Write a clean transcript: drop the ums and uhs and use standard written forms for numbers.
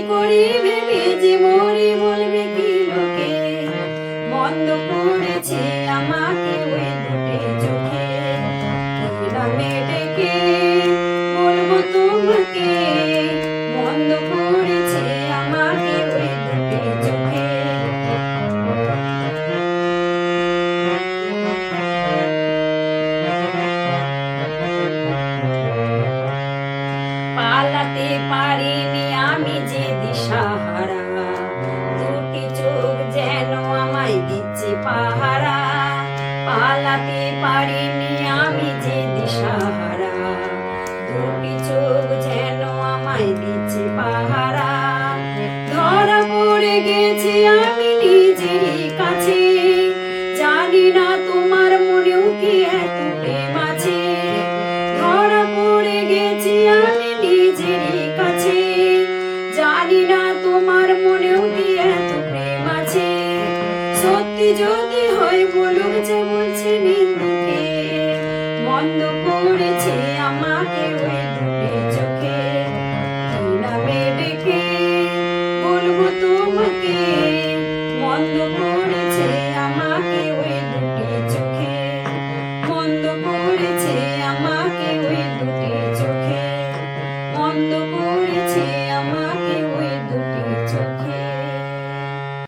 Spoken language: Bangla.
করি ভেবে যে মরি বলবে কি লোকে, বন্ধ করেছে আমাকে ওই দুটি চোখে। কি নামে ডেকে বলবো তোমাকে, বন্ধ করেছে আমাকে ওই দুটি চোখে। পালাতে পারিনি আমি যে দিশাহারা, দুটি চোখ যেন আমায় দিচ্ছে পাহারা। পালাতে পারিনি আমি যে দিশাহারা, দুটি চোখ যেন আমায় দিচ্ছে পাহারা। ধরা পড়ে গেছি আমি নিজেরই কাছে, জানি না তোমার মনেও কি এত প্রেম আছে। ধরা পড়ে গেছি আমি নিজেরই কাছে, জানি না তোমার মনেও কি এত প্রেম আছে। সত্যি যদি হয় বলুক যে বলছি